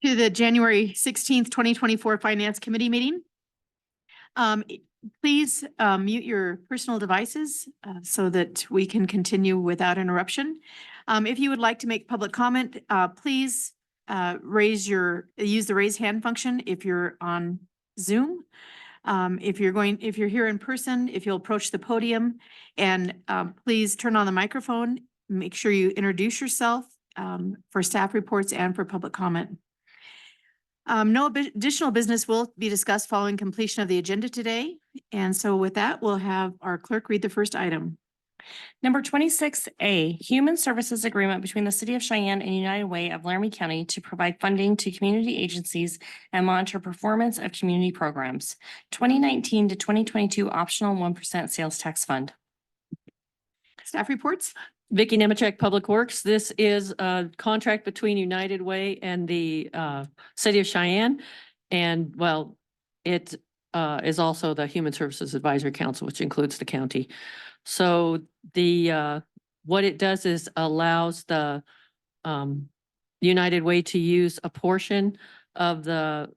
to the January 16th, 2024 Finance Committee meeting. Please mute your personal devices so that we can continue without interruption. If you would like to make public comment, please use the raise hand function if you're on Zoom. If you're here in person, if you'll approach the podium and please turn on the microphone, make sure you introduce yourself for staff reports and for public comment. No additional business will be discussed following completion of the agenda today. And so with that, we'll have our clerk read the first item. Number 26A, Human Services Agreement between the City of Cheyenne and United Way of Laramie County to provide funding to community agencies and monitor performance of community programs. 2019 to 2022 optional 1% sales tax fund. Staff reports. Vicki Nemechek, Public Works. This is a contract between United Way and the City of Cheyenne. And well, it is also the Human Services Advisory Council, which includes the county. So the what it does is allows the United Way to use a portion of the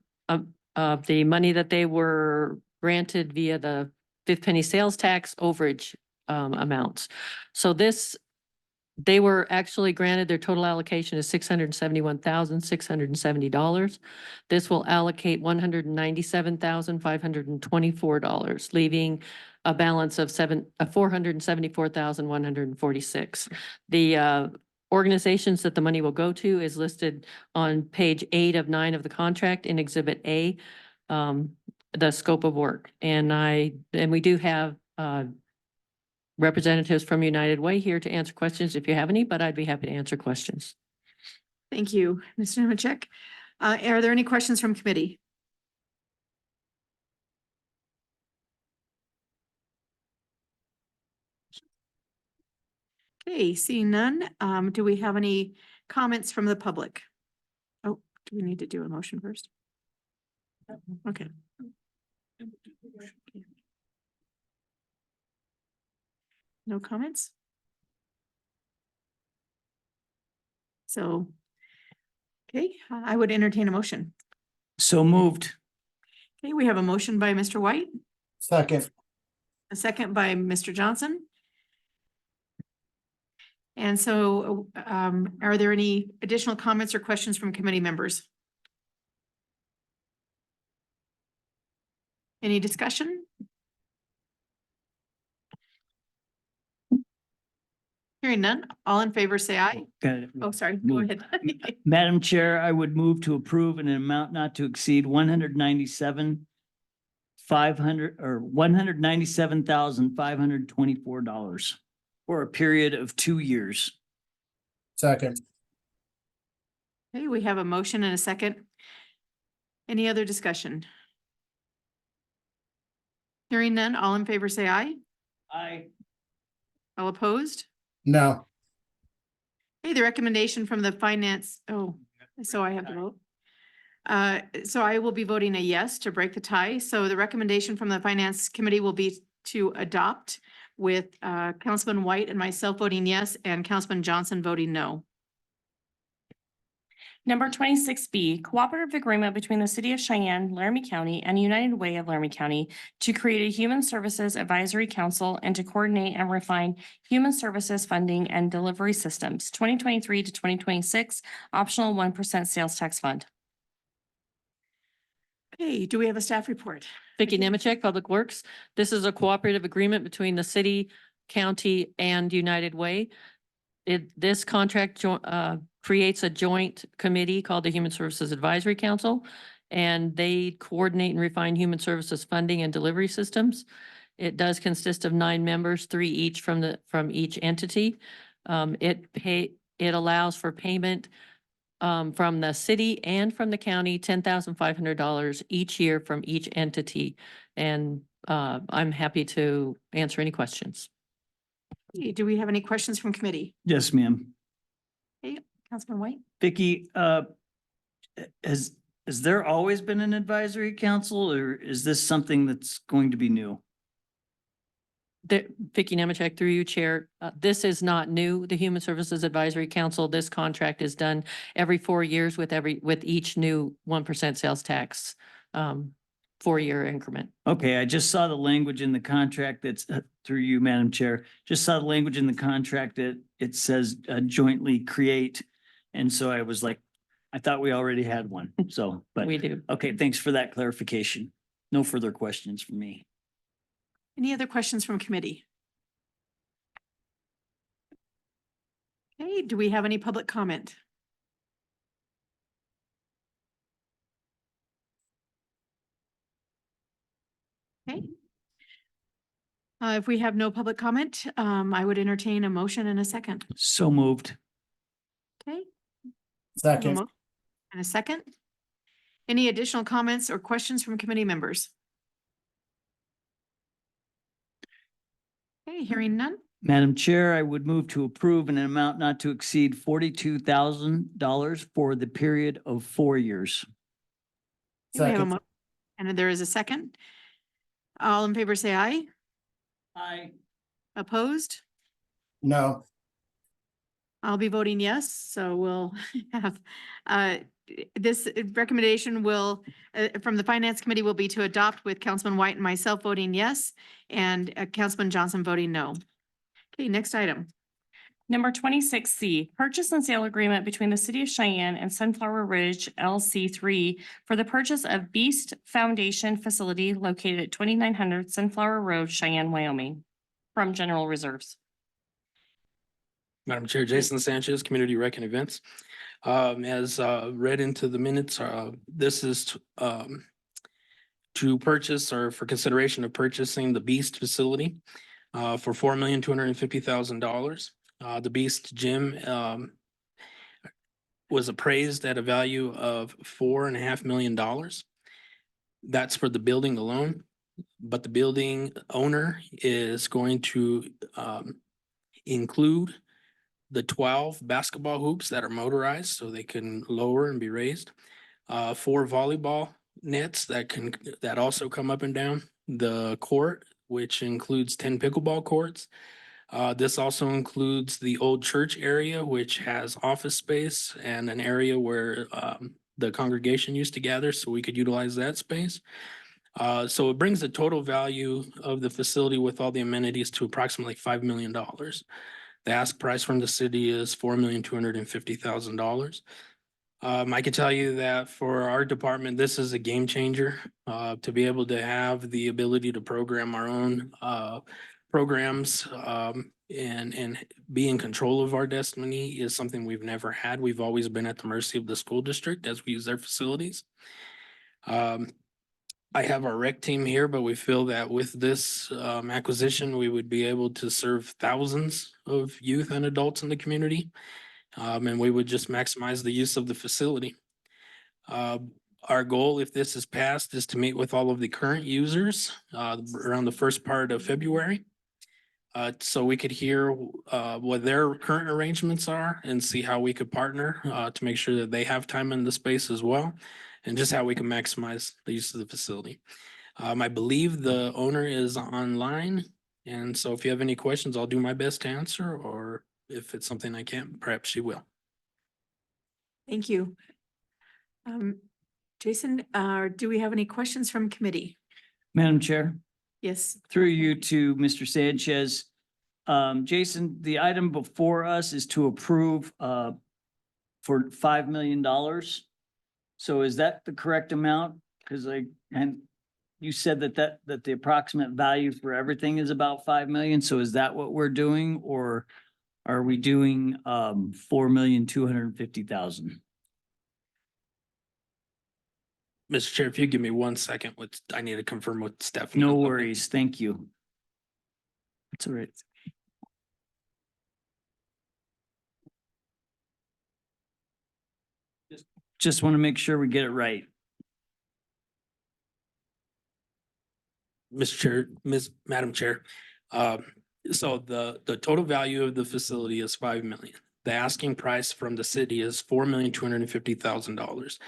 money that they were granted via the fifth penny sales tax overage amounts. So they were actually granted their total allocation is $671,670. This will allocate $197,524, leaving a balance of $474,146. The organizations that the money will go to is listed on page 8 of 9 of the contract in Exhibit A, the scope of work. And we do have representatives from United Way here to answer questions if you have any, but I'd be happy to answer questions. Thank you, Mr. Nemechek. Are there any questions from committee? Okay, seeing none. Do we have any comments from the public? Oh, do we need to do a motion first? Okay. No comments? So, okay, I would entertain a motion. So moved. Okay, we have a motion by Mr. White, Second. a second by Mr. Johnson. And so, are there any additional comments or questions from committee members? Any discussion? Hearing none, all in favor say aye. Oh, sorry, go ahead. Madam Chair, I would move to approve an amount not to exceed $197,524 for a period of 2 years. Second. Okay, we have a motion and a second. Any other discussion? Hearing none, all in favor say aye. Aye. All opposed? No. Hey, the recommendation from the finance, so I have to vote. So I will be voting a yes to break the tie. So the recommendation from the finance committee will be to adopt with Councilman White and myself voting yes and Councilman Johnson voting no. Number 26B, Cooperative Agreement between the City of Cheyenne, Laramie County, and United Way of Laramie County to create a Human Services Advisory Council and to coordinate and refine human services funding and delivery systems, 2023 to 2026, optional 1% sales tax fund. Okay, do we have a staff report? Vicki Nemechek, Public Works. This is a cooperative agreement between the city, county, and United Way. This contract creates a joint committee called the Human Services Advisory Council, and they coordinate and refine human services funding and delivery systems. It does consist of 9 members, 3 each from each entity. It allows for payment from the city and from the county, $10,500 each year from each entity. And I'm happy to answer any questions. Okay, do we have any questions from committee? Yes, ma'am. Hey, Councilman White? Vicki, has there always been an advisory council, or is this something that's going to be new? Vicky Nemechek, through you, Chair, this is not new. The Human Services Advisory Council, this contract is done every 4 years with each new 1% sales tax, 4-year increment. Okay, I just saw the language in the contract that's through you, Madam Chair. Just saw the language in the contract that it says jointly create. And so I was like, I thought we already had one. So, but, We do. okay, thanks for that clarification. No further questions from me. Any other questions from committee? Okay, do we have any public comment? Okay. If we have no public comment, I would entertain a motion in a second. So moved. Okay. I have a Second. mo- And a second. Any additional comments or questions from committee members? Okay, hearing none. Madam Chair, I would move to approve an amount not to exceed $42,000 for the period of 4 years. Okay, we have a Second. mo- And there is a second. All in favor, say aye. Aye. Opposed? No. I'll be voting yes, so we'll have, this recommendation will, from the Finance Committee will be to adopt with Councilman White and myself voting yes, and Councilman Johnson voting no. Okay, next item. Number 26C, purchase and sale agreement between the City of Cheyenne and Sunflower Ridge LC3 for the purchase of Beast Foundation facility located at 2900 Sunflower Road, Cheyenne, Wyoming, from general reserves. Madam Chair, Jason Sanchez, Community Rec and Events. As read into the minutes, this is to purchase or for consideration of purchasing the Beast facility for $4,250,000. The Beast Gym was appraised at a value of $4.5 million. That's for the building alone, but the building owner is going to include the 12 basketball hoops that are motorized so they can lower and be raised. 4 volleyball nets that also come up and down. The court, which includes 10 pickleball courts. This also includes the old church area, which has office space and an area where the congregation used to gather, so we could utilize that space. So it brings the total value of the facility with all the amenities to approximately $5 million. The ask price from the city is $4,250,000. I can tell you that for our department, this is a game changer. To be able to have the ability to program our own programs and be in control of our destiny is something we've never had. We've always been at the mercy of the school district as we use their facilities. I have our rec team here, but we feel that with this acquisition, we would be able to serve thousands of youth and adults in the community. And we would just maximize the use of the facility. Our goal, if this is passed, is to meet with all of the current users around the first part of February. So we could hear what their current arrangements are and see how we could partner to make sure that they have time in the space as well. And just how we can maximize the use of the facility. I believe the owner is online. And so if you have any questions, I'll do my best to answer, or if it's something I can't, perhaps she will. Thank you. Jason, do we have any questions from committee? Madam Chair, Yes. through you to Mr. Sanchez. Jason, the item before us is to approve for $5 million. So is that the correct amount? Because and you said that the approximate value for everything is about 5 million. So is that what we're doing, or are we doing $4,250,000? Mr. Chair, if you give me 1 second, I need to confirm with Stephanie. No worries. Thank you. That's all right. Just want to make sure we get it right. Mr. Chair, Madam Chair. So the total value of the facility is 5 million. The asking price from the city is $4,250,000.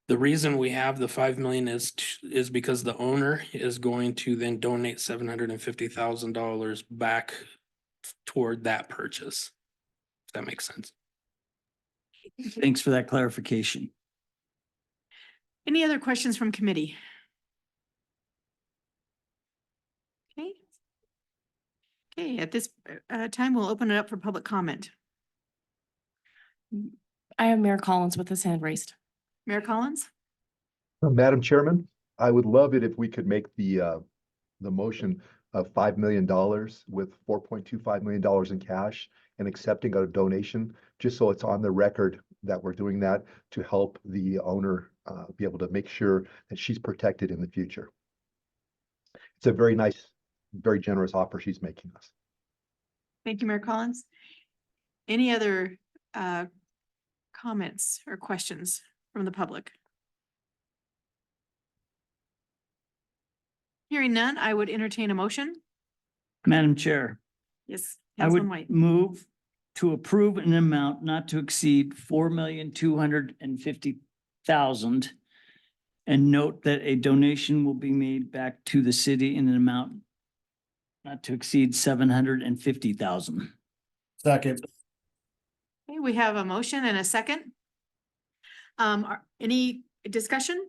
The reason we have the 5 million is because the owner is going to then donate $750,000 back toward that purchase. If that makes sense. Thanks for that clarification. Any other questions from committee? Okay. Okay, at this time, we'll open it up for public comment. I have Mayor Collins with his hand raised. Mayor Collins? Madam Chairman, I would love it if we could make the motion of $5 million with $4.25 million in cash and accepting a donation, just so it's on the record that we're doing that to help the owner be able to make sure that she's protected in the future. It's a very nice, very generous offer she's making us. Thank you, Mayor Collins. Any other comments or questions from the public? Hearing none, I would entertain a motion. Madam Chair, Yes, I Councilman would White. move to approve an amount not to exceed $4,250,000 and note that a donation will be made back to the city in an amount not to exceed $750,000. Second. Okay, we have a motion and a second. Any discussion?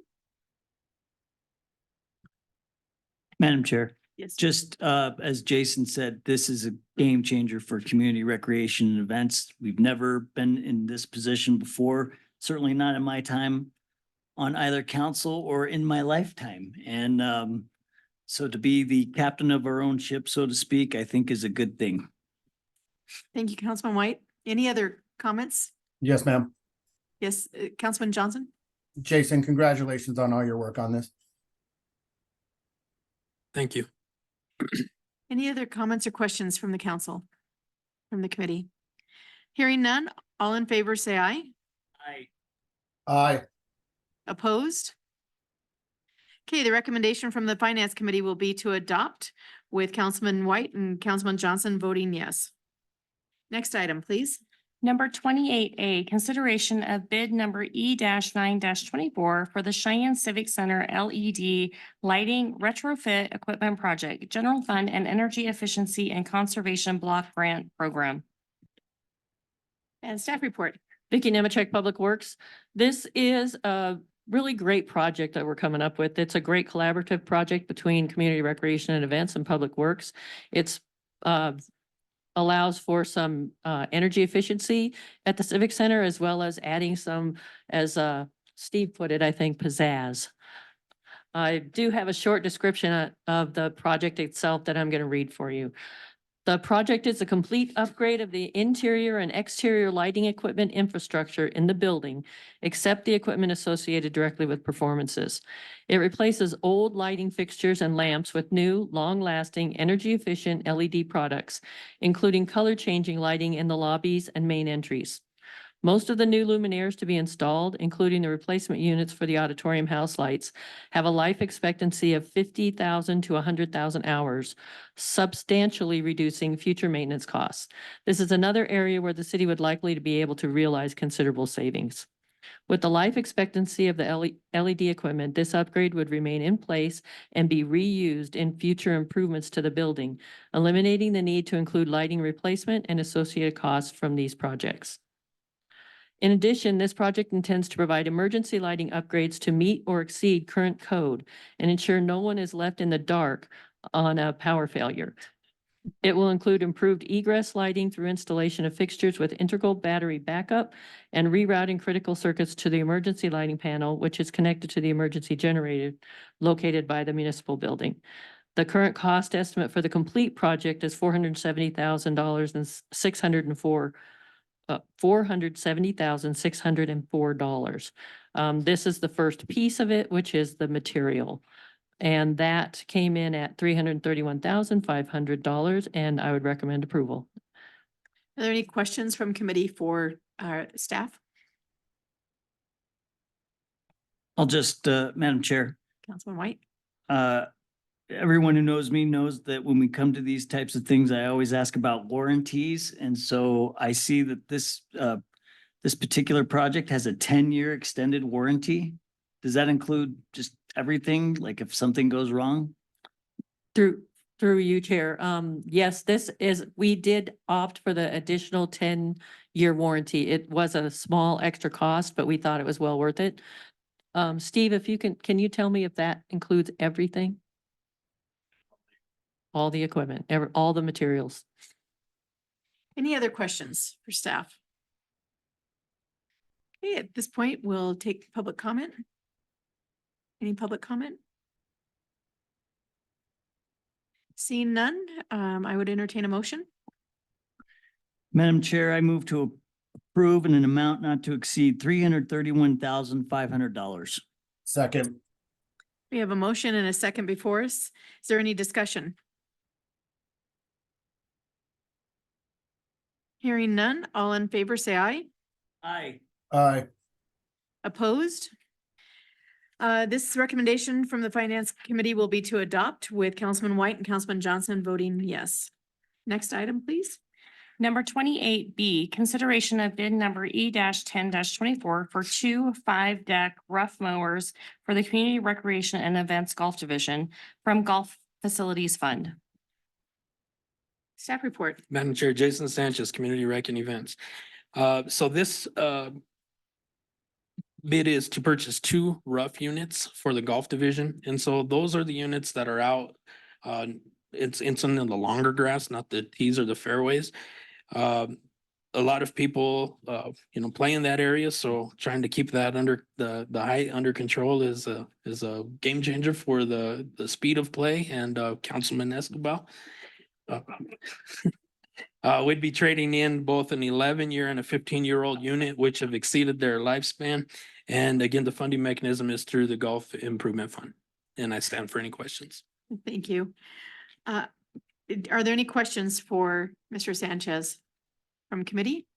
Madam Chair, Yes. just as Jason said, this is a game changer for community recreation and events. We've never been in this position before, certainly not in my time on either council or in my lifetime. And so to be the captain of our own ship, so to speak, I think is a good thing. Thank you, Councilman White. Any other comments? Yes, ma'am. Yes, Councilman Johnson? Jason, congratulations on all your work on this. Thank you. Any other comments or questions from the council, from the committee? Hearing none, all in favor, say aye. Aye. Opposed? Okay, the recommendation from the Finance Committee will be to adopt with Councilman White and Councilman Johnson voting yes. Next item, please. Number 28A, consideration of bid number E-9-24 for the Cheyenne Civic Center LED lighting retrofit equipment project, general fund and energy efficiency and conservation block grant program. And staff report. Vicky Nemechek, Public Works. This is a really great project that we're coming up with. It's a great collaborative project between Community Recreation and Events and Public Works. It's allows for some energy efficiency at the Civic Center, as well as adding some, as Steve put it, I think, pizzazz. I do have a short description of the project itself that I'm going to read for you. The project is a complete upgrade of the interior and exterior lighting equipment infrastructure in the building, except the equipment associated directly with performances. It replaces old lighting fixtures and lamps with new, long-lasting, energy-efficient LED products, including color-changing lighting in the lobbies and main entries. Most of the new luminaires to be installed, including the replacement units for the auditorium house lights, have a life expectancy of 50,000 to 100,000 hours, substantially reducing future maintenance costs. This is another area where the city would likely to be able to realize considerable savings. With the life expectancy of the LED equipment, this upgrade would remain in place and be reused in future improvements to the building, eliminating the need to include lighting replacement and associated costs from these projects. In addition, this project intends to provide emergency lighting upgrades to meet or exceed current code and ensure no one is left in the dark on a power failure. It will include improved egress lighting through installation of fixtures with integral battery backup and rerouting critical circuits to the emergency lighting panel, which is connected to the emergency generator located by the municipal building. The current cost estimate for the complete project is $470,000 and $470,604. This is the first piece of it, which is the material. And that came in at $331,500, and I would recommend approval. Are there any questions from committee for our staff? I'll just, Madam Chair, Councilman White? everyone who knows me knows that when we come to these types of things, I always ask about warranties. And so I see that this particular project has a 10-year extended warranty. does that include just everything? Like if something goes wrong? Through you, Chair. Yes, we did opt for the additional 10-year warranty. It was a small extra cost, but we thought it was well worth it. Steve, if you can you tell me if that includes everything? All the equipment, all the materials. Any other questions for staff? Okay, at this point, we'll take public comment. Any public comment? Seeing none, I would entertain a motion. Madam Chair, I move to approve in an amount not to exceed $331,500. Second. We have a motion and a second before us. Is there any discussion? Hearing none, all in favor, say aye. Aye. Aye. Opposed? This recommendation from the Finance Committee will be to adopt with Councilman White and Councilman Johnson voting yes. Next item, please. Number 28B, consideration of bid number E-10-24 for 2 5-deck rough mowers for the Community Recreation and Events Golf Division from Golf Facilities Fund. Staff report. Madam Chair, Jason Sanchez, Community Rec and Events. So this bid is to purchase 2 rough units for the golf division. And so those are the units that are out. It's in the longer grass, not the tees or the fairways. A lot of people, play in that area. So trying to keep that under the height under control is a game changer for the speed of play. And Councilman Escobar. We'd be trading in both an 11-year and a 15-year-old unit, which have exceeded their lifespan. And again, the funding mechanism is through the Golf Improvement Fund. And I stand for any questions. Thank you. Are there any questions for Mr. Sanchez from committee?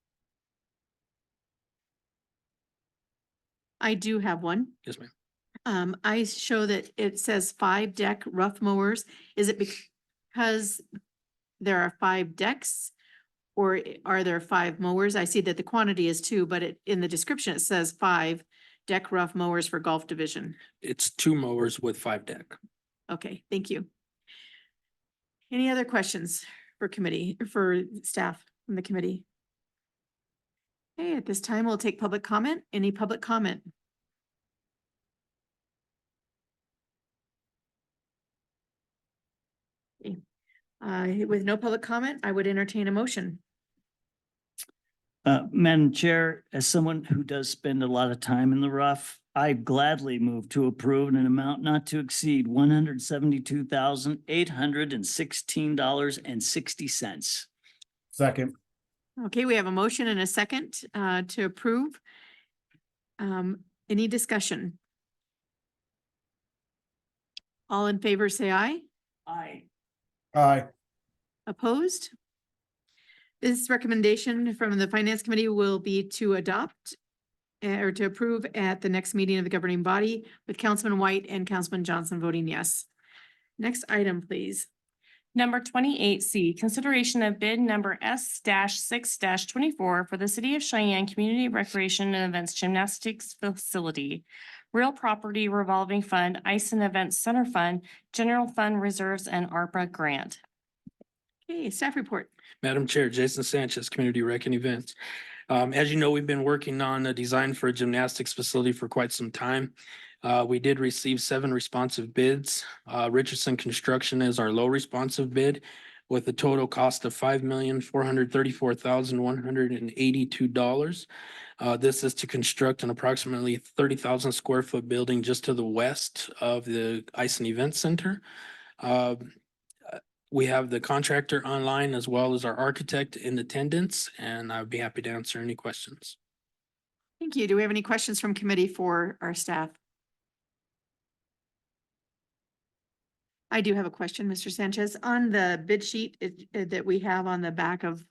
I do have one. Yes, ma'am. I show that it says 5-deck rough mowers. Is it because there are 5 decks? Or are there 5 mowers? I see that the quantity is 2, but in the description, it says 5-deck rough mowers for golf division. It's 2 mowers with 5 deck. Okay, thank you. Any other questions for committee, for staff from the committee? Okay, at this time, we'll take public comment. Any public comment? Okay. With no public comment, I would entertain a motion. Madam Chair, as someone who does spend a lot of time in the rough, I gladly move to approve in an amount not to exceed $172,816.60. Second. Okay, we have a motion and a second to approve. Any discussion? All in favor, say aye. Aye. Aye. Opposed? This recommendation from the Finance Committee will be to adopt or to approve at the next meeting of the governing body with Councilman White and Councilman Johnson voting yes. Next item, please. Number 28C, consideration of bid number S-6-24 for the City of Cheyenne Community Recreation and Events Gymnastics Facility, Real Property Revolving Fund, Ice and Events Center Fund, General Fund Reserves, and ARPA Grant. Okay, staff report. Madam Chair, Jason Sanchez, Community Rec and Events. As you know, we've been working on a design for a gymnastics facility for quite some time. We did receive 7 responsive bids. Richardson Construction is our low responsive bid with a total cost of $5,434,182. This is to construct an approximately 30,000 square foot building just to the west of the Ice and Event Center. We have the contractor online as well as our architect in attendance, and I'd be happy to answer any questions. Thank you. Do we have any questions from committee for our staff? I do have a question, Mr. Sanchez. On the bid sheet that we have on the back of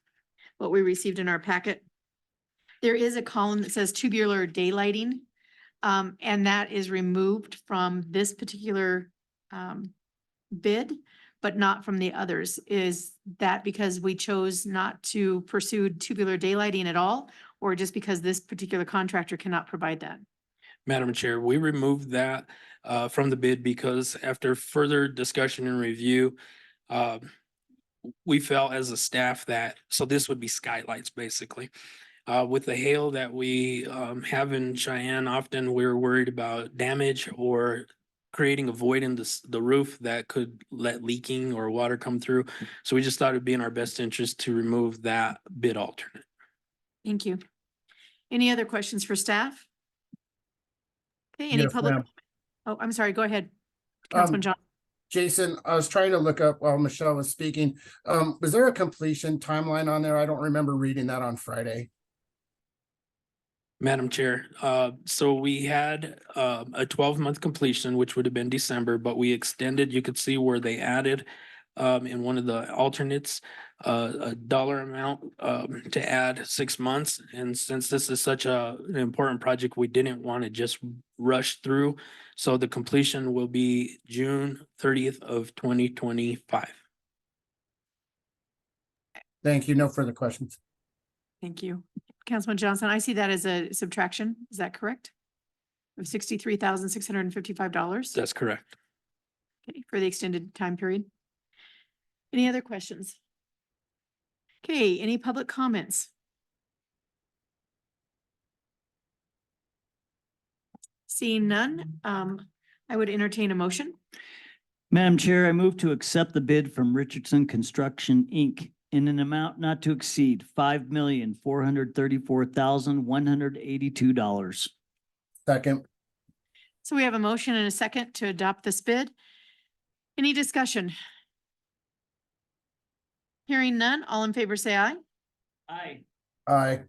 what we received in our packet, there is a column that says tubular daylighting, and that is removed from this particular bid, but not from the others. Is that because we chose not to pursue tubular daylighting at all, or just because this particular contractor cannot provide that? Madam Chair, we removed that from the bid because after further discussion and review, uh, we felt as a staff that, so this would be skylights basically. With the hail that we have in Cheyenne, often we're worried about damage or creating a void in the roof that could let leaking or water come through. So we just thought it'd be in our best interest to remove that bid alternate. Thank you. Any other questions for staff? Okay, any Yes, public? ma'am. Oh, I'm sorry, go ahead. Councilman John. Jason, I was trying to look up while Michelle was speaking. Was there a completion timeline on there? I don't remember reading that on Friday. Madam Chair, so we had a 12-month completion, which would have been December, but we extended, you could see where they added in one of the alternates, a dollar amount to add 6 months. And since this is such an important project, we didn't want to just rush through. So the completion will be June 30th of 2025. Thank you. No further questions. Thank you. Councilman Johnson, I see that as a subtraction. Is that correct? Of $63,655. That's correct. Okay, for the extended time period. Any other questions? Okay, any public comments? Seeing none, I would entertain a motion. Madam Chair, I move to accept the bid from Richardson Construction, Inc. in an amount not to exceed $5,434,182. Second. So we have a motion and a second to adopt this bid. Any discussion? Hearing none, all in favor say aye. Aye. Aye.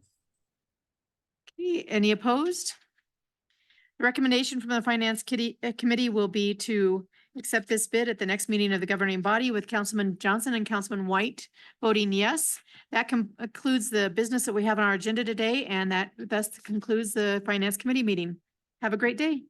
Okay, any opposed? The recommendation from the Finance Committee will be to accept this bid at the next meeting of the governing body with Councilman Johnson and Councilman White voting yes. That concludes the business that we have on our agenda today, and that thus concludes the Finance Committee meeting. Have a great day.